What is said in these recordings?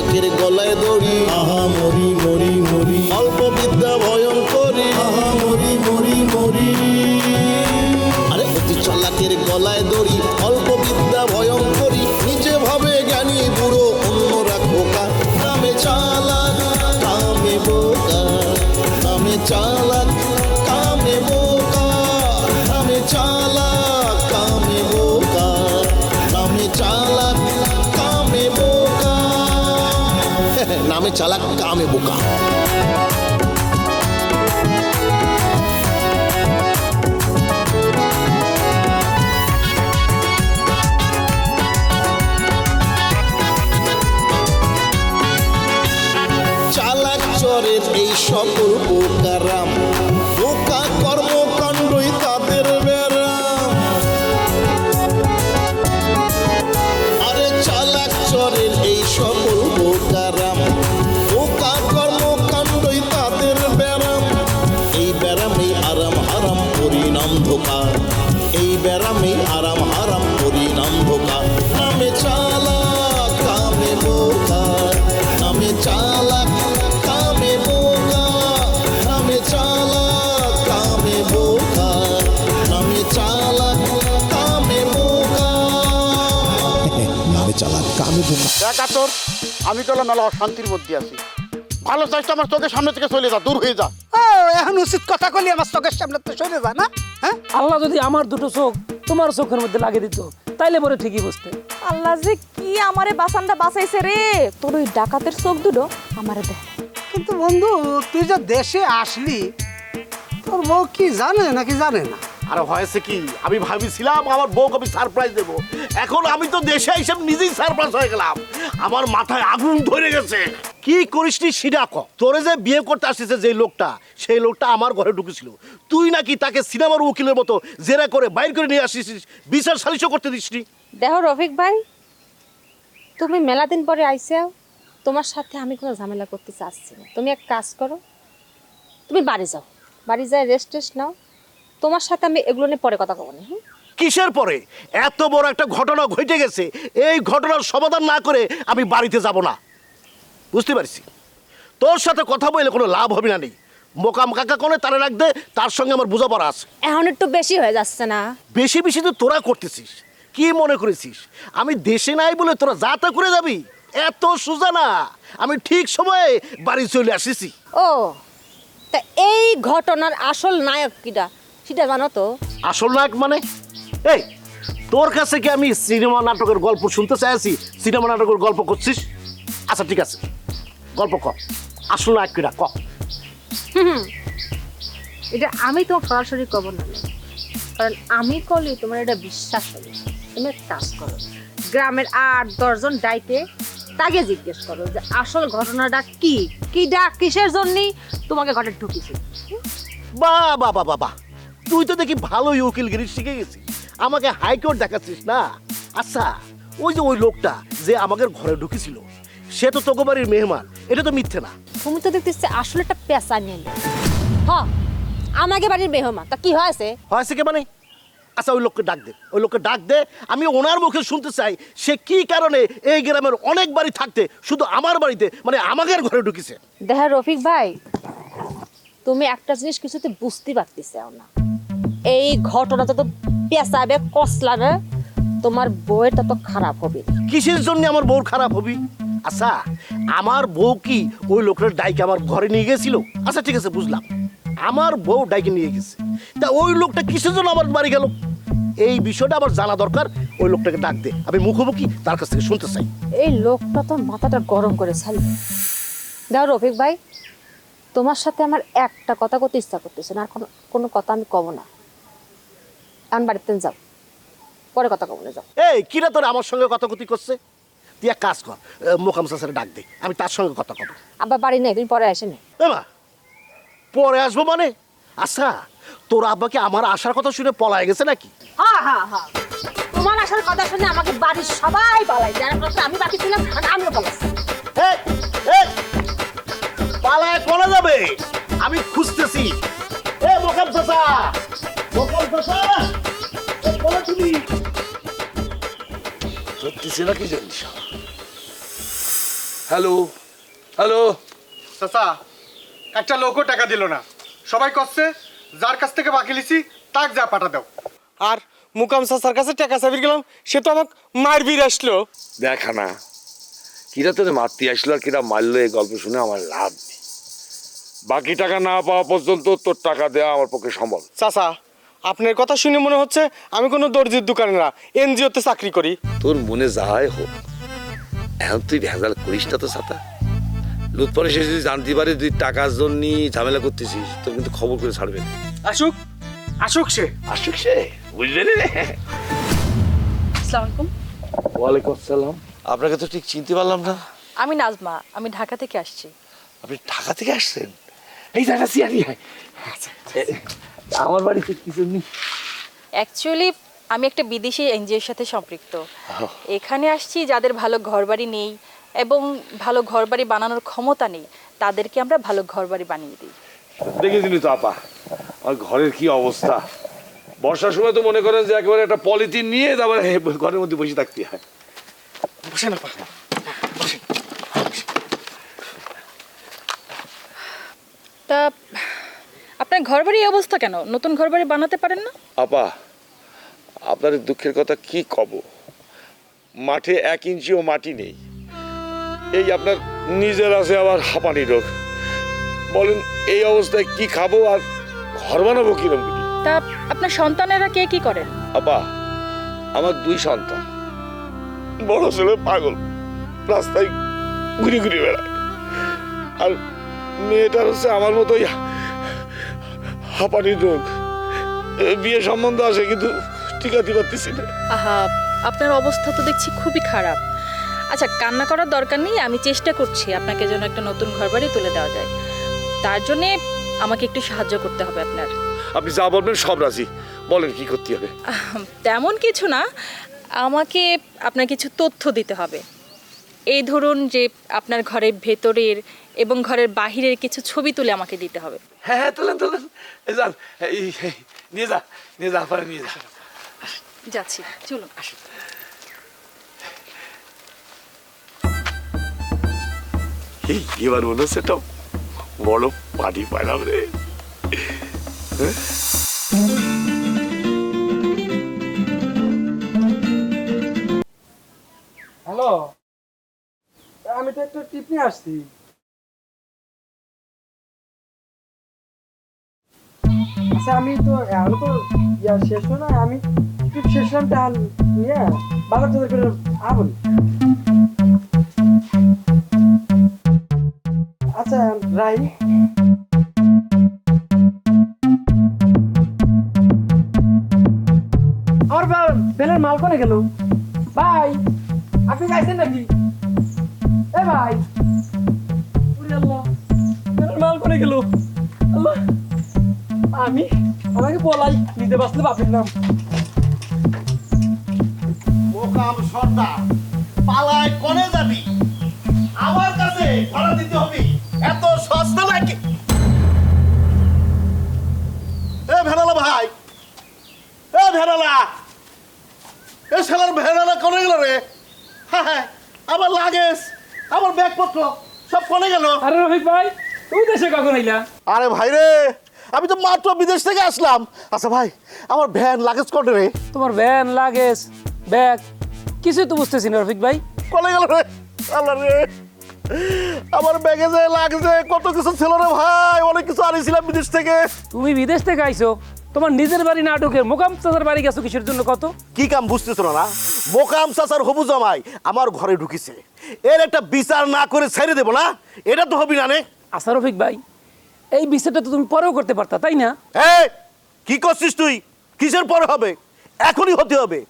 চালাকের গলায় দড়ি, আহা মরি মরি মরি, অল্প বিদ্যা ভয়ঙ্করী, আহা মরি মরি মরি। আরে অতি চালাকের গলায় দড়ি, অল্প বিদ্যা ভয়ঙ্করী, নিজে ভাবে জ্ঞানী বুড়ো, অন্যরা খোকা। নামে চালাক কামে বোকা, নামে চালাক কামে বোকা, নামে চালাক কামে বোকা, নামে চালাক কামে বোকা, নামে চালাক কামে বোকা। চালাক চরের এই সকল বোকারাম, বোকা কর্মকাণ্ডই তাদের ব্যারাম। আরে চালাক চরের এই সকল বোকারাম, বোকা কর্মকাণ্ডই তাদের ব্যারাম। এই ব্যারামেই আরাম হারাম পরিণাম ধোকা, এই ব্যারামেই আরাম হারাম পরিণাম ধোকা। নামে চালাক কামে বোকা, নামে চালাক কামে বোকা, নামে চালাক কামে বোকা, নামে চালাক কামে বোকা, নামে চালাক কামে বোকা। দেখা তোর আমি তো মেলা অশান্তির মধ্যে আছি। ভালো চাইছো আমার চোখের সামনে থেকে চলে যা, দূর হয়ে যা। এখন উচিত কথা কলি আমার চোখের সামনে তো সরে যা না। হ্যাঁ, আল্লাহ যদি আমার দুটো চোখ তোমার চোখের মধ্যে লাগিয়ে দিত তাইলে পরে ঠিকই বুঝতে। আল্লাহ যে কি আমারে বাসানটা বাঁচাইছে রে, তোর ওই ডাকাতের চোখ দুটো আমারে দেখ। কিন্তু বন্ধু তুই যে দেশে আসলি, তোর বউ কি জানে নাকি জানে না? আর হয়েছে কি, আমি ভাবিছিলাম আমার বউকে আমি সারপ্রাইজ দেবো, এখন আমি তো দেশে এসে নিজেই সারপ্রাইজ হয়ে গেলাম। আমার মাথায় আগুন ধরে গেছে। কি করিস নি সেটা ক। তোরে যে বিয়ে করতে আসছে যে লোকটা, সেই লোকটা আমার ঘরে ঢুকেছিল, তুই নাকি তাকে সিনেমার উকিলের মতো জেরা করে বাইর করে নিয়ে আসিস, বিচার সালিশও করতে দিসনি। দেখো রফিক ভাই, তুমি মেলা দিন পরে আইসাও, তোমার সাথে আমি কোনো ঝামেলা করতে চাচ্ছি না। তুমি এক কাজ করো, তুমি বাড়ি যাও, বাড়ি যাই রেস্ট টেস্ট নাও। তোমার সাথে আমি এগুলো নিয়ে পরে কথা বলবো না। কিসের পরে? এত বড় একটা ঘটনা ঘটে গেছে, এই ঘটনার সমাধান না করে আমি বাড়িতে যাব না। বুঝতে পারছি তোর সাথে কথা বলে কোনো লাভ হবে না। নেই মোকাম কাকা কোনে তারে রাখ দে, তার সঙ্গে আমার বোঝাপড়া আছে। এখন একটু বেশি হয়ে যাচ্ছে না? বেশি বেশি তো তোরা করতেছিস। কি মনে করেছিস আমি দেশে নাই বলে তোরা যাতা করে যাবি? এত সোজা না। আমি ঠিক সময়ে বাড়ি চলে আসিছি। ও তা এই ঘটনার আসল নায়ক কিটা সেটা জানো তো? আসল নায়ক মানে? এই তোর কাছে কি আমি সিনেমা নাটকের গল্প শুনতে চাইছি? সিনেমা নাটকের গল্প করছিস? আচ্ছা ঠিক আছে, গল্প ক, আসল নায়ক কিটা ক। এটা আমি তো সরাসরি কব না, কারণ আমি কলি তোমার এটা বিশ্বাস হবে। তুমি এক কাজ করো, গ্রামের 8-10 জন ডাইকে তাকে জিজ্ঞেস করো যে আসল ঘটনাটা কি, কি ডাক কিসের জন্য তোমাকে ঘরে ঢুকিয়েছে। বাহ বাহ বাহ বাহ, তুই তো দেখি ভালোই উকিলগিরি শিখে গেছিস, আমাকে হাইকোর্ট দেখাচ্ছিস না। আচ্ছা ওই যে ওই লোকটা যে আমাদের ঘরে ঢুকেছিল, সে তো তোকে বাড়ির মেহমান, এটা তো মিথ্যে না? তুমি তো দেখতেছি আসলে একটা পেশা নিয়ে নে। হ্যাঁ আমাকে বাড়ির মেহমান, তা কি হয়েছে? হয়েছে কে মানে? আচ্ছা ওই লোককে ডাক দে, ওই লোককে ডাক দে, আমি ওনার মুখে শুনতে চাই সে কি কারণে এই গ্রামের অনেক বাড়ি থাকতে শুধু আমার বাড়িতে মানে আমাদের ঘরে ঢুকেছে। দেখা রফিক ভাই, তুমি একটা জিনিস কিছুতে বুঝতে পারতেছো না, এই ঘটনাটা তো পেঁচাবে কসলাবে, তোমার বউটা তো খারাপ হবে। কিসের জন্য আমার বউ খারাপ হবি? আচ্ছা আমার বউ কি ওই লোকের ডাইকে আমার ঘরে নিয়ে গেছিল? আচ্ছা ঠিক আছে বুঝলাম, আমার বউ ডাইকে নিয়ে গেছে, তা ওই লোকটা কিসের জন্য আমার বাড়ি গেল? এই বিষয়টা আমার জানা দরকার। ওই লোকটাকে ডাক দে, আমি মুখোমুখি তার কাছ থেকে শুনতে চাই। এই লোকটা তো মাথাটা গরম করে ছাড়বে। দেখো রফিক ভাই, তোমার সাথে আমার একটা কথা করতে ইচ্ছা করতেছে না, আর কোনো কথা আমি কব না। আমি বাড়িতে যাও, পরে কথা কব না, যাও। এই কিরা তোর আমার সঙ্গে কথাকথি করছে? তুই এক কাজ কর, মোকাম চাচারে ডাক দে, আমি তার সঙ্গে কথা কব। আবার বাড়ি নেই, তুমি পরে আসে নি। এমা পরে আসবো মানে? আচ্ছা তোর আব্বাকে আমার আসার কথা শুনে পলায় গেছে নাকি? হ্যাঁ হ্যাঁ হ্যাঁ, তোমার আসার কথা শুনে আমাকে বাড়ির সবাই পালাই, যারা আমি বাকি ছিলাম আমিও পালাচ্ছি। পালায় কোনা যাবে? আমি খুঁজতেছি। এ মোকাম চাচা, মোকাম চাচা, কোনা তুমি? সত্যি নাকি জানিস? Hello hello. চাচা একটা লোকও টাকা দিল না, সবাই করছে যার কাছ থেকে বাকি লিছি তাক যা পাঠা দাও। আর মুকাম চাচার কাছে টাকা চাবির গেলাম, সে তো আমাকে মারবির আসলো। দেখা না কিরা তোর মারতে আসলো আর কিরা মারলো, এই গল্প শুনে আমার লাভ নেই। বাকি টাকা না পাওয়া পর্যন্ত তোর টাকা দেওয়া আমার পক্ষে সম্ভব। চাচা আপনার কথা শুনে মনে হচ্ছে আমি কোনো দর্জির দোকানে না, এনজিওতে চাকরি করি। তোর মনে যাই হোক, এখন তুই ভেজাল করিস না তো ছাতা। লুৎপরে সে যদি জানতে পারে তুই টাকার জন্য ঝামেলা করতেছিস, তোর কিন্তু খবর করে ছাড়বে না। আসুক আসুক সে। আসুক সে, বুঝলে রে। আসসালামু আলাইকুম। ওয়ালাইকুম আসসালাম। আপনাকে তো ঠিক চিনতে পারলাম না। আমি নাজমা, আমি ঢাকা থেকে আসছি। আপনি ঢাকা থেকে আসছেন? এই জায়গা সিয়ারি হয়। আমার বাড়িতে কিছু নেই। অ্যাকচুয়ালি আমি একটা বিদেশি এনজিওর সাথে সম্পৃক্ত। এখানে আসছি যাদের ভালো ঘরবাড়ি নেই এবং ভালো ঘরবাড়ি বানানোর ক্ষমতা নেই, তাদেরকে আমরা ভালো ঘরবাড়ি বানিয়ে দিই। দেখেছিলি তো আপা আমার ঘরের কি অবস্থা। বর্ষার সময় তো মনে করেন যে একেবারে একটা পলিথিন নিয়ে তারপরে ঘরের মধ্যে বসে থাকতে হয়। বসে না পা। তা আপনার ঘরবাড়ি অবস্থা কেন? নতুন ঘরবাড়ি বানাতে পারেন না? আপা আপনার দুঃখের কথা কি কব, মাঠে 1 ইঞ্চিও মাটি নেই। এই আপনার নিজের আছে আবার হাঁপানি রোগ। বলেন এই অবস্থায় কি খাবো আর ঘর বানাবো কিরম করি? তা আপনার সন্তানেরা কে কি করেন? আপা আমার 2 সন্তান। বড় ছেলে পাগল, রাস্তায় ঘুরে ঘুরে বেড়ায়। আর মেয়েটার হচ্ছে আমার মতোই হাঁপানির রোগ। বিয়ে সম্বন্ধ আসে কিন্তু টিকাতে পারতেছি না। আহা, আপনার অবস্থা তো দেখছি খুবই খারাপ। আচ্ছা, কান্না করার দরকার নেই, আমি চেষ্টা করছি আপনাকে যেন একটা নতুন ঘরবাড়ি তুলে দেওয়া যায়। তার জন্যে আমাকে একটু সাহায্য করতে হবে আপনার। আপনি যা বলবেন সব রাজি, বলেন কি করতে হবে? তেমন কিছু না, আমাকে আপনার কিছু তথ্য দিতে হবে। এই ধরুন যে আপনার ঘরের ভেতরের এবং ঘরের বাহিরের কিছু ছবি তুলে আমাকে দিতে হবে। হ্যাঁ হ্যাঁ, তোলেন তোলেন, যান নিয়ে যা নিয়ে যা পরে নিয়ে যা। যাচ্ছি, চলুন। এবার মনে হচ্ছে একটা বড় পার্টি পাইলাম রে। হ্যালো, আমি তো একটা টিপ নিয়ে আসছি। আচ্ছা, আমি তো এখন তো শেষ হয় না, আমি টিপ শেষ হলাম তাহলে নিয়ে বাজার টাজার করে আবন। আচ্ছা রাই, আমার বেলের মাল কোনে গেল? ভাই আপনি যাইছেন নাকি? এ ভাই, ওরে আল্লাহ, বেলের মাল কোনে গেল? আল্লাহ, আমি আমাকে বলাই নিতে বাসলে বাপের নাম। মোকাম সর্দার, পালায় কোনে যাবি? আমার কাছে ভাড়া দিতে হবে, এত সস্তা নাকি? এ ভেড়ালা ভাই, এ ভেড়ালা, এ শালার ভেড়ালা কোনে গেল রে? হ্যাঁ, আমার লাগেজ, আমার ব্যাগপত্র সব কোনে গেল? আরে রফিক ভাই, তুমি দেশে কখন আইলা? আরে ভাই রে, আমি তো মাত্র বিদেশ থেকে আসলাম। আচ্ছা ভাই, আমার ভ্যান লাগেজ কোনে রে? তোমার ভ্যান, লাগেজ, ব্যাগ কিছুই তো বুঝতেছি না রফিক ভাই। কোনে গেল রে? আল্লাহ রে, আমার ব্যাগে যে লাগছে কত কিছু ছিল রে ভাই, অনেক কিছু আনিছিলাম বিদেশ থেকে। তুমি বিদেশ থেকে আইছো, তোমার নিজের বাড়ি না ঢুকে মোকাম চাচার বাড়ি গেছো কিসের জন্য কত? কি কাম বুঝতেছো না? মোকাম চাচার হবু জামাই আমার ঘরে ঢুকিছে, এর একটা বিচার না করে ছেড়ে দেবো না? এটা তো হবি না নে। আচ্ছা রফিক ভাই, এই বিচারটা তো তুমি পরেও করতে পারতা, তাই না? এই কি করছিস তুই? কিসের পরে হবে? এখনই হতে হবে।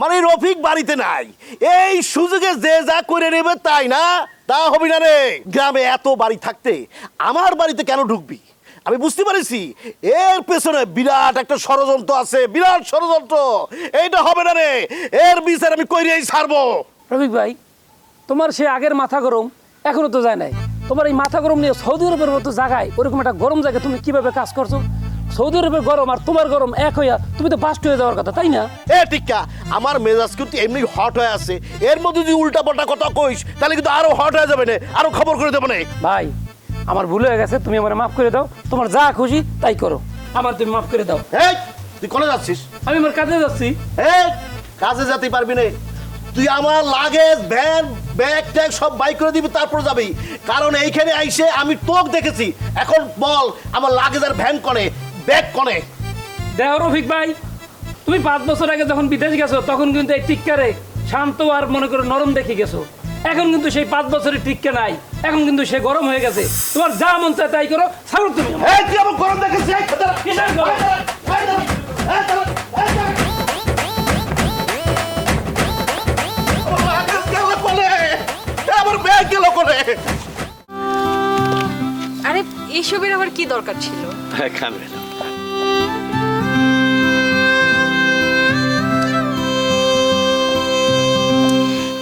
মানে রফিক বাড়িতে নাই, এই সুযোগে যে যা করে নেবে তাই না, তা হবি না রে। গ্রামে এত বাড়ি থাকতে আমার বাড়িতে কেন ঢুকবি? আমি বুঝতে পারছি এর পেছনে বিরাট একটা ষড়যন্ত্র আছে, বিরাট ষড়যন্ত্র। এইটা হবে না রে, এর বিচার আমি কইরেই ছাড়বো। রফিক ভাই, তোমার সে আগের মাথা গরম এখনো তো যায় নাই। তোমার এই মাথা গরম নিয়ে সৌদি আরবের মতো জায়গায়, ওরকম একটা গরম জায়গায় তুমি কিভাবে কাজ করছো? সৌদি আরবের গরম আর তোমার গরম এক হইয়া তুমি তো বাস্ট হয়ে যাওয়ার কথা, তাই না? এ টিক্কা, আমার মেজাজ কিন্তু এমনি হট হয়ে আছে, এর মধ্যে যদি উল্টা পাল্টা কথা কইস তাহলে কিন্তু আরো হট হয়ে যাবে না, আরো খবর করে দেবো না। ভাই আমার ভুল হয়ে গেছে, তুমি আমার মাফ করে দাও, তোমার যা খুশি তাই করো, আমার তুমি মাফ করে দাও। এই তুই কোনে যাচ্ছিস? আমি আমার কাজে যাচ্ছি। এই কাজে যেতে পারবি না, তুই আমার লাগেজ ভ্যান ব্যাগ ট্যাগ সব বাই করে দিবি, তারপর যাবি। কারণ এইখানে আইসে আমি তোক দেখেছি, এখন বল আমার লাগেজ আর ভ্যান কনে, ব্যাগ কনে? দেখো রফিক ভাই, তুমি 5 বছর আগে যখন বিদেশ গেছো তখন কিন্তু এই টিক্কারে শান্ত আর মনে করো নরম দেখে গেছো, এখন কিন্তু সেই 5 বছরের টিক্কা নাই, এখন কিন্তু সে গরম হয়ে গেছে। তোমার যা মন চায় তাই করো, ছাড়ো তুমি। এই তুই আমার গরম দেখেছিস? এই দাঁড়া, কিসের গরম? এই দাঁড়া, এই দাঁড়া, এই দাঁড়া। আমার লাগেজ গেল কোনে? আমার ব্যাগ গেল কোনে? আরে এইসবের আবার কি দরকার ছিল? হ্যাঁ খান ম্যাডাম।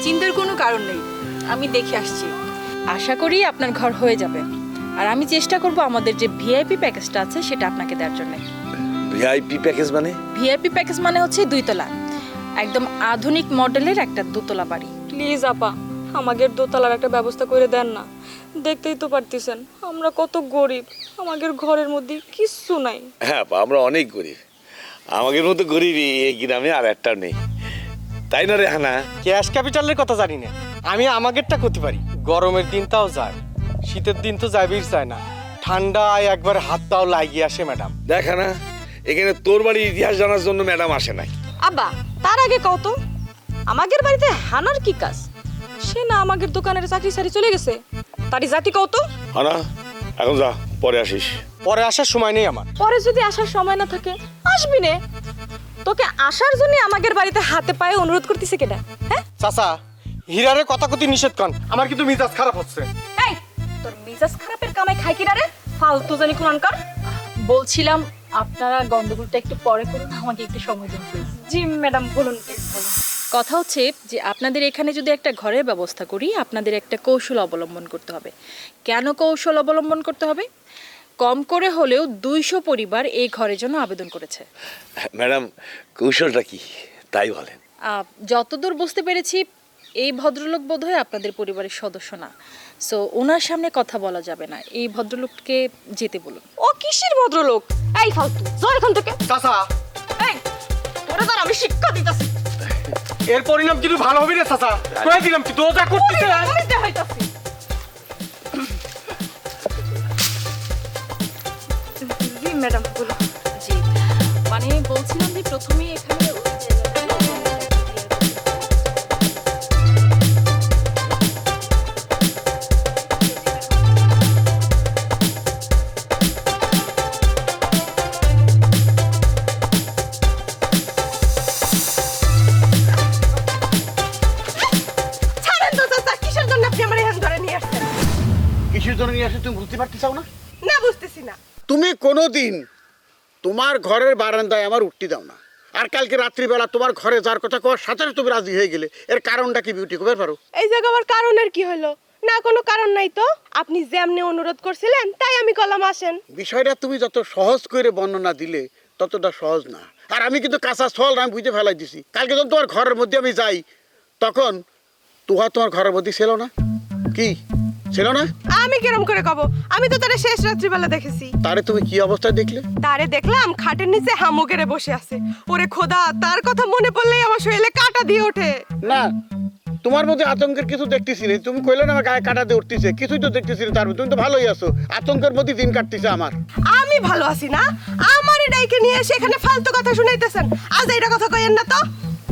চিন্তার কোনো কারণ নেই, আমি দেখে আসছি, আশা করি আপনার ঘর হয়ে যাবে। আর আমি চেষ্টা করব আমাদের যে ভিআইপি প্যাকেজটা আছে সেটা আপনাকে দেওয়ার জন্য। ভিআইপি প্যাকেজ মানে? ভিআইপি প্যাকেজ মানে হচ্ছে 2 তলা, একদম আধুনিক মডেলের একটা 2 তলা বাড়ি। প্লিজ আপা, আমাদের দোতলার একটা ব্যবস্থা করে দেন না। দেখতেই তো পারতেছেন আমরা কত গরিব, আমাদের ঘরের মধ্যে কিচ্ছু নাই। হ্যাঁ আমরা অনেক গরিব, আমাদের মতো গরিবই এই গ্রামে আর একটা নেই, তাই না রে হানা? ক্যাশ ক্যাপিটালের কথা জানি না, আমি আমাদেরটা করতে পারি। গরমের দিন তাও যায়, শীতের দিন তো যাইবেই চায় না, ঠান্ডায় একবার হাত পাও লাগিয়ে আসে ম্যাডাম। দেখ না, এখানে তোর বাড়ির ইতিহাস জানার জন্য ম্যাডাম আসে নাই। আব্বা তার আগে কত আমাদের বাড়িতে হানার কি কাজ? সে না আমাদের দোকানের চাকরি সারি চলে গেছে, তারই জাতি কত? হানা এখন যা, পরে আসিস। পরে আসার সময় নেই আমার। পরে যদি আসার সময় না থাকে আসবি নে, তোকে আসার জন্য আমাদের বাড়িতে হাতে পায়ে অনুরোধ করতেছে কেডা? হ্যাঁ চাচা, হীরারে কথা কথি নিষেধ কর, আমার কিন্তু মিজাজ খারাপ হচ্ছে। এই তোর মিজাজ খারাপের কামাই খাই কিনা রে, ফালতু জানি কোনকার। বলছিলাম আপনারা গন্ডগোলটা একটু পরে করুন, আমাকে একটু সময় দিন প্লিজ। জি ম্যাডাম বলুন প্লিজ বলুন। কথা হচ্ছে যে আপনাদের এখানে যদি একটা ঘরের ব্যবস্থা করি, আপনাদের একটা কৌশল অবলম্বন করতে হবে। কেন কৌশল অবলম্বন করতে হবে? কম করে হলেও 200 পরিবার এই ঘরের জন্য আবেদন করেছে। ম্যাডাম কৌশলটা কি তাই বলেন। যতদূর বুঝতে পেরেছি এই ভদ্রলোক বোধহয় আপনাদের পরিবারের সদস্য না, সো ওনার সামনে কথা বলা যাবে না, এই ভদ্রলোককে যেতে বলুন। ও কিসের ভদ্রলোক? এই ফালতু যাও এখান থেকে। চাচা, এই তোরে তো আমি শিক্ষা দিতেছি। এর পরিণাম কিন্তু ভালো হবে রে চাচা, কয়ে দিলাম কিন্তু ও যা করতেছে। আমি দেখাইতাছি। জি ম্যাডাম বলুন। জি, মানে বলছিলাম যে প্রথমে এখানে ছাড়েন তো চাচা, কিসের জন্য আপনি আমার এখান ধরে নিয়ে আসছেন? কিসের জন্য নিয়ে আসে তুমি বুঝতে পারতেছাও না? না বুঝতেছি না। তুমি কোনোদিন তোমার ঘরের বারান্দায় আমার উঠতে দাও না, আর কালকে রাত্রিবেলা তোমার ঘরে যার কথা কওয়ার সাথে তুমি রাজি হয়ে গেলে, এর কারণটা কি বিউটি কবে পারো? এই জায়গা আবার কারণের কি হলো? না কোনো কারণ নাই তো, আপনি যেমনি অনুরোধ করছিলেন তাই আমি কলাম আসেন। বিষয়টা তুমি যত সহজ করে বর্ণনা দিলে ততটা সহজ না, আর আমি কিন্তু কাঁচা ছল আমি বুঝতে ফেলাই দিছি। কালকে যখন তোমার ঘরের মধ্যে আমি যাই তখন তোমার ঘরের মধ্যে ছিল না, কি ছিল না? আমি কিরম করে কব? আমি তো তারে শেষ রাত্রিবেলা দেখেছি। তারে তুমি কি অবস্থায় দেখলে? তারে দেখলাম খাটের নিচে হামুকেরে বসে আছে। ওরে খোদা, তার কথা মনে পড়লেই আমার শরীরে কাঁটা দিয়ে ওঠে। না, তোমার মধ্যে আতঙ্কের কিছু দেখতেছি না। তুমি কইলে না আমার গায়ে কাটা দিয়ে উঠতেছে, কিছুই তো দেখতেছি না। তার মধ্যে তুমি তো ভালোই আছো, আতঙ্কের মধ্যে দিন কাটতেছে আমার। আমি ভালো আছি না? আমারই ডাইকে নিয়ে এসে এখানে ফালতু কথা শুনাইতেছেন। আজ এইটা কথা কইেন না তো।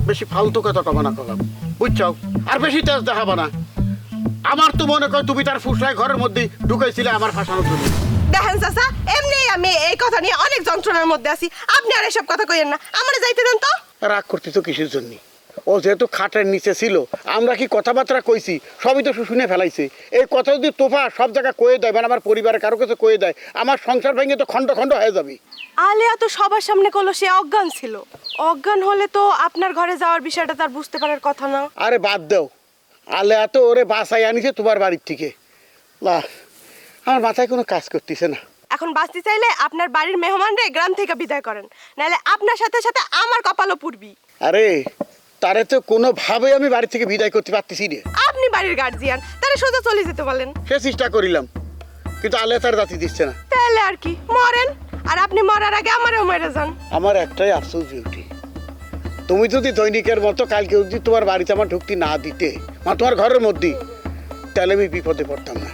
বেশি ফালতু কথা কবা না কলাম, বুঝছো? আর বেশি তেজ দেখাবা না। আমার তো মনে কর তুমি তার ফুসলায় ঘরের মধ্যে ঢুকাইছিলে আমার ফাঁসানোর জন্য। দেখেন চাচা, এমনি আমি এই কথা নিয়ে অনেক যন্ত্রণার মধ্যে আছি, আপনি আর এসব কথা কইেন না। আমারে যাইতে দেন তো। রাগ করতেছো কিসের জন্য? ও যেহেতু খাটের নিচে ছিল, আমরা কি কথাবার্তা কইছি সবই তো শুনে ফেলাইছে। এই কথা যদি তোফা সব জায়গায় কয়ে দেয়, মানে আমার পরিবারের কারো কাছে কয়ে দেয়, আমার সংসার ভেঙে তো খণ্ড খণ্ড হয়ে যাবে। আলেয়া তো সবার সামনে করলো সে অজ্ঞান ছিল। অজ্ঞান হলে তো আপনার ঘরে যাওয়ার বিষয়টা তার বুঝতে পারার কথা না। আরে বাদ দাও, আলেয়া তো ওরে বাসায় আনিছে তোমার বাড়ির থেকে। আমার মাথায় কোনো কাজ করতেছে না। এখন বাঁচতে চাইলে আপনার বাড়ির মেহমানরে গ্রাম থেকে বিদায় করেন, নাহলে আপনার সাথে সাথে আমার কপালও পুড়বি। আরে তারে তো কোনোভাবে আমি বাড়ি থেকে বিদায় করতে পারতেছি না। আপনি বাড়ির গার্জিয়ান, তাহলে সোজা চলে যেতে বলেন। সে চেষ্টা করিলাম, কিন্তু আল্লাহ তার জাতি দিচ্ছে না। তাহলে আর কি, মরেন, আর আপনি মরার আগে আমারও মরে যান। আমার একটাই আফসোস বিউটি, তুমি যদি দৈনিকের মতো কালকে যদি তোমার বাড়িতে আমার ঢুকতে না দিতে, তোমার ঘরের মধ্যে, তাহলে আমি বিপদে পড়তাম না,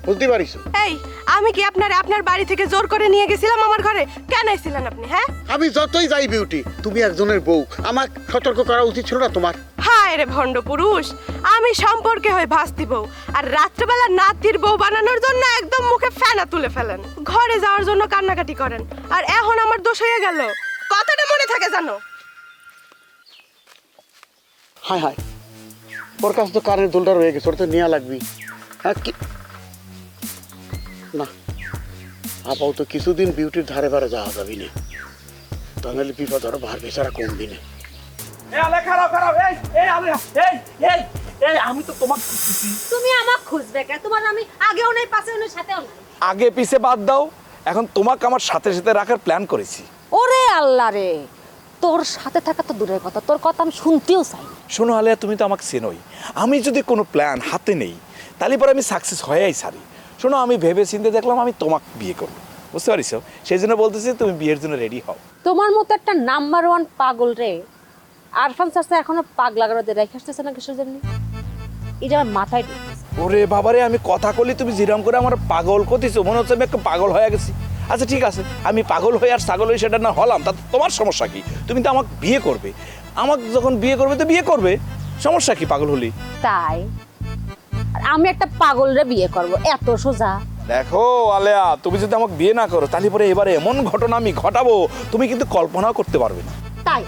বুঝতে পারিস? এই, আমি কি আপনার বাড়ি থেকে জোর করে নিয়ে গেছিলাম আমার ঘরে? কেন আইছিলেন আপনি? হ্যাঁ, আমি যতই যাই বিউটি, তুমি একজনের বউ, আমার সতর্ক করা উচিত ছিল না তোমার? হায় রে ভণ্ড পুরুষ, আমি সম্পর্কে হয়ে ভাসতি বউ, আর রাত্রেবেলা নাতির বউ বানানোর জন্য একদম মুখে ফেনা তুলে ফেলেন, ঘরে যাওয়ার জন্য কান্নাকাটি করেন, আর এখন আমার দোষ হয়ে গেল। কথাটা মনে থাকে জানো? হায় হায়, ওর কাছে তো কানের দুলটা রয়ে গেছে, ওর তো নেওয়া লাগবি। হ্যাঁ কি না, আপাতত কিছুদিন বিউটির ধারে বারে যাওয়া যাবি না, তাহলে বিপদ আরো ভার বেচারা কমবি না। আমি তো তোমাকে খুঁজতেছি। তুমি আমাকে খুঁজবে কে? তোমার আমি আগেও নাই, পাশেও নাই, সাথেও নাই। আগে পিছে বাদ দাও, এখন তোমাকে আমার সাথে সাথে রাখার প্ল্যান করেছি। ওরে আল্লাহ রে, তোর সাথে থাকা তো দূরের কথা, তোর কথা আমি শুনতেও চাই। শোনো আলিয়া, তুমি তো আমাকে চেনোই, আমি যদি কোনো প্ল্যান হাতে নেই তাহলে পরে আমি সাকসেস হয়েই সারি। শোনো, আমি ভেবে চিন্তে দেখলাম আমি তোমাকে বিয়ে করবো, বুঝতে পারিস? সেই জন্য বলতেছি তুমি বিয়ের জন্য রেডি হও। তোমার মতো একটা নাম্বার 1 পাগল রে আরফান চাচা এখনো পাগলা করে রেখে আসতেছে না কিসের জন্য? এটা আমার মাথায় ঢুকতেছে। ওরে বাবারে, আমি কথা কলি তুমি যেরকম করে আমার পাগল করতেছো, মনে হচ্ছে আমি একটা পাগল হয়ে গেছি। আচ্ছা ঠিক আছে, আমি পাগল হয়ে আর ছাগল হয়ে সেটা না হলাম, তা তোমার সমস্যা কি? তুমি তো আমাকে বিয়ে করবে, আমাকে যখন বিয়ে করবে তো বিয়ে করবে, সমস্যা কি পাগল হলি? তাই আর আমি একটা পাগল রে বিয়ে করব, এত সোজা? দেখো আলেয়া, তুমি যদি আমাকে বিয়ে না করো তাহলে পরে এবারে এমন ঘটনা আমি ঘটাবো তুমি কিন্তু কল্পনাও করতে পারবে না। তাই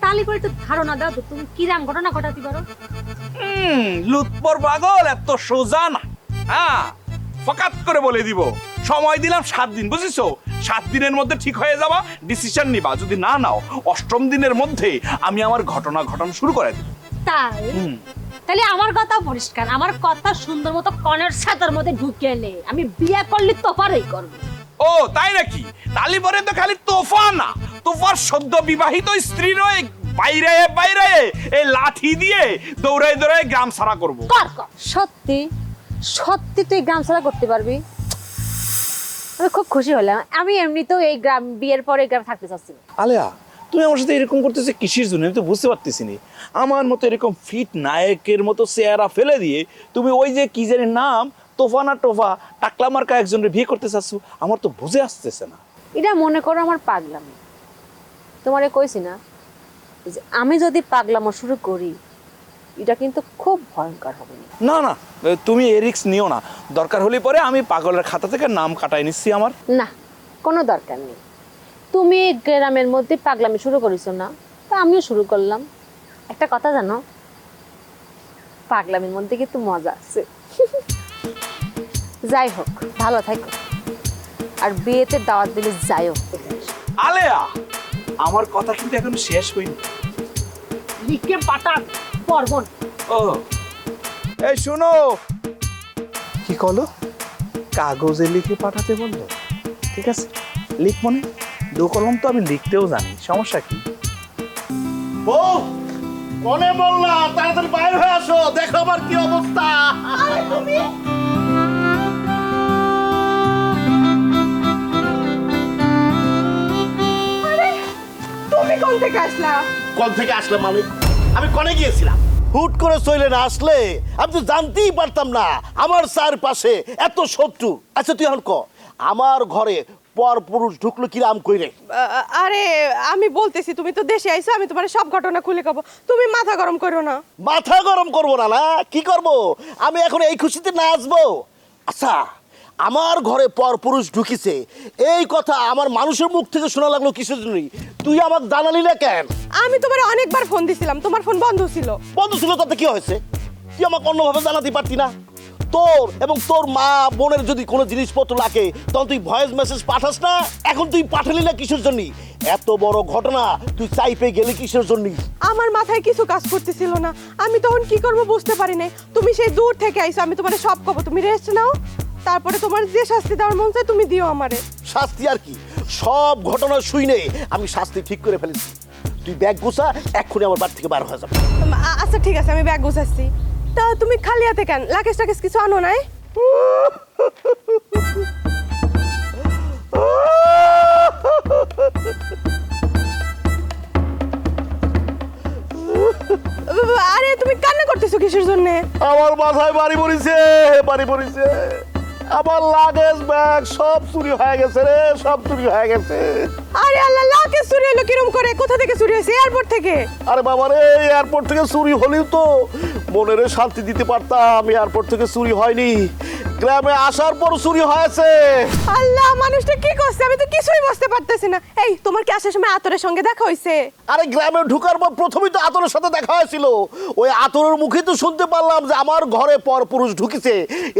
তাহলে পরে তো ধারণা দাও তো, তুমি কিরাম ঘটনা ঘটাতে পারো? লুৎপর পাগল এত সোজা না। হ্যাঁ, ফকাত করে বলে দিব, সময় দিলাম 7 দিন, বুঝেছো? 7 দিনের মধ্যে ঠিক হয়ে যাবা, ডিসিশন নিবা। যদি না নাও, 8ম দিনের মধ্যে আমি আমার ঘটনা ঘটানো শুরু করে দেব। তাই তাহলে আমার কথা পরিষ্কার, আমার কথা সুন্দর মতো কনের ছাতার মধ্যে ঢুকিয়ে নে, আমি বিয়ে করলে তোফারই করব। ও তাই নাকি? তাহলে পরে তো খালি তোফা না, তোফার সদ্য বিবাহিত স্ত্রী রয়ে বাইরে বাইরে এই লাঠি দিয়ে দৌড়াই দৌড়াই গ্রাম সারা করব। কর কর, সত্যি সত্যি তুই গ্রাম সারা করতে পারবি? আমি খুব খুশি হলাম। আমি এমনিতেও এই গ্রাম, বিয়ের পরে গ্রাম থাকতে চাচ্ছি। আলেয়া, তুমি আমার সাথে এরকম করতেছো কিসের জন্য? আমি তো বুঝতে পারতেছি না। আমার মতো এরকম ফিট নায়কের মতো চেহারা ফেলে দিয়ে তুমি ওই যে কি জানি নাম, তোফা না টোফা, টাকলা মার্কা একজনের বিয়ে করতে চাচ্ছ, আমার তো বুঝে আসতেছে না। এটা মনে করো আমার পাগলামি। তোমারে কইছি না যে আমি যদি পাগলামো শুরু করি, এটা কিন্তু খুব ভয়ঙ্কর হবে। না না, তুমি এই রিস্ক নিও না। দরকার হলে পরে আমি পাগলের খাতা থেকে নাম কাটাই নিচ্ছি আমার। না, কোনো দরকার নেই। তুমি গ্রামের মধ্যে পাগলামি শুরু করেছো না, তা আমিও শুরু করলাম। একটা কথা জানো, পাগলামির মধ্যে কিন্তু মজা আছে। যাই হোক, ভালো থাকো, আর বিয়েতে দাওয়াত দিলে যাইও। আলেয়া, আমার কথা কিন্তু এখন শেষ হয়নি। লিখে পাঠান পরবন। ও এই শোনো, কি কলো? কাগজে লিখে পাঠাতে বললো? ঠিক আছে, লিখ মনে। দু কলম তো আমি লিখতেও জানি, সমস্যা কি? বউ, মনে বললা, তাড়াতাড়ি বাইরে হয়ে আসো, দেখো আমার কি অবস্থা। তুমি কোন থেকে আসলা? কোন থেকে আসলাম মানে? আমি কনে গিয়েছিলাম, হুট করে চলে না আসলে আমি তো জানতেই পারতাম না আমার চারপাশে এত শত্রু। আচ্ছা তুই এখন ক, আমার ঘরে পর পুরুষ ঢুকলো কিরাম কইরে? আরে আমি বলতেছি, তুমি তো দেশে আইছো, আমি তোমার সব ঘটনা খুলে কব, তুমি মাথা গরম করো না। মাথা গরম করবো না? না কি করব? আমি এখন এই খুশিতে নাচবো? আচ্ছা, আমার ঘরে পর পুরুষ ঢুকিছে এই কথা আমার মানুষের মুখ থেকে শোনা লাগলো কিসের জন্য? তুই আমাকে জানালি না কেন? আমি তোমার অনেকবার ফোন দিছিলাম, তোমার ফোন বন্ধ ছিল। বন্ধ ছিল তাতে কি হয়েছে? তুই আমাকে অন্যভাবে জানাতে পারতি না? তোর এবং তোর মা বোনের যদি কোনো জিনিসপত্র লাগে তখন তুই ভয়েস মেসেজ পাঠাস না? এখন তুই পাঠালি না কিসের জন্য? এত বড় ঘটনা তুই চাইপে গেলি কিসের জন্য? আমার মাথায় কিছু কাজ করতেছিল না, আমি তখন কি করব বুঝতে পারি নাই। তুমি সেই দূর থেকে আইছো, আমি তোমার সব কব, তুমি রেস্ট নাও, তারপরে তোমার যে শাস্তি দেওয়ার মন চায় তুমি দিও আমারে। শাস্তি আর কি, সব ঘটনা শুনে আমি শাস্তি ঠিক করে ফেলেছি। তুই ব্যাগ গুছা, এক্ষুনি আমার বাড়ি থেকে বার হয়ে যাবে। আচ্ছা ঠিক আছে, আমি ব্যাগ গুছাচ্ছি। তা তুমি খালি হাতে কেন? লাকেশ টাকেশ কিছু আনো নাই? আরে তুমি কান্না করতেছো কিসের জন্য? আমার মাথায় বাড়ি পড়িছে, বাড়ি পড়িছে। আমার লাগেজ ব্যাগ সব চুরি হয়ে গেছে রে, সব চুরি হয়ে গেছে। আরে আল্লাহ, লাকেশ চুরি হলো কিরম করে? কোথা থেকে চুরি হয়েছে? এয়ারপোর্ট থেকে? আরে বাবা রে, এয়ারপোর্ট থেকে চুরি হলেও তো মনের শান্তি দিতে পারতাম। এয়ারপোর্ট থেকে চুরি হয়নি, গ্রামে আসার পর চুরি হয়েছে। আল্লাহ, মানুষটা কি করছে আমি তো কিছুই বুঝতে পারতেছি না। এই তোমার কি আসার সময় আতরের সঙ্গে দেখা হয়েছে? আরে গ্রামে ঢুকার পর প্রথমেই তো আতরের সাথে দেখা হয়েছিল। ওই আতরের মুখে তো শুনতে পারলাম যে আমার ঘরে পরপুরুষ ঢুকেছে।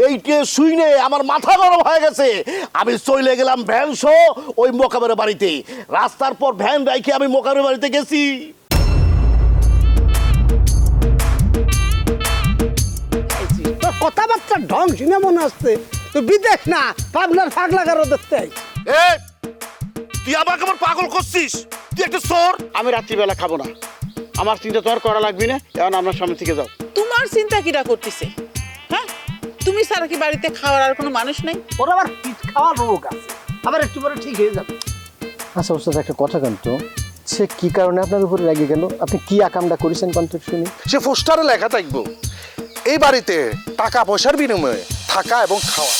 এইটা শুনে আমার মাথা গরম হয়ে গেছে। আমি চলে গেলাম ভ্যান সহ ওই মোকাবের বাড়িতে। রাস্তার পর ভ্যান রাইখে আমি মোকাবের বাড়িতে গেছি। কথাবার্তা ঢং শুনে মনে হচ্ছে তো বিদেশ না, পাবনার ফাগলা কারো দেখতে আইছি। এই, তুই আমাকে আমার পাগল করছিস? তুই একটা চোর। আমি রাত্রিবেলা খাবো না, আমার চিন্তা তোমার করা লাগবে না। এখন আপনার সামনে থেকে যাও। তোমার চিন্তা কিরা করতেছে? হ্যাঁ, তুমি ছাড়া কি বাড়িতে খাওয়ার আর কোনো মানুষ নাই? ওরা আবার পিঠ খাওয়ার রোগ আছে, আবার একটু পরে ঠিক হয়ে যাবে। আচ্ছা ওস্তাদ, একটা কথা কিন্তু, সে কি কারণে আপনার উপরে রেগে গেল? আপনি কি আকামটা করেছেন কন্ত শুনি? সে পোস্টারে লেখা থাকবো এই বাড়িতে টাকা পয়সার বিনিময়ে থাকা এবং খাওয়া।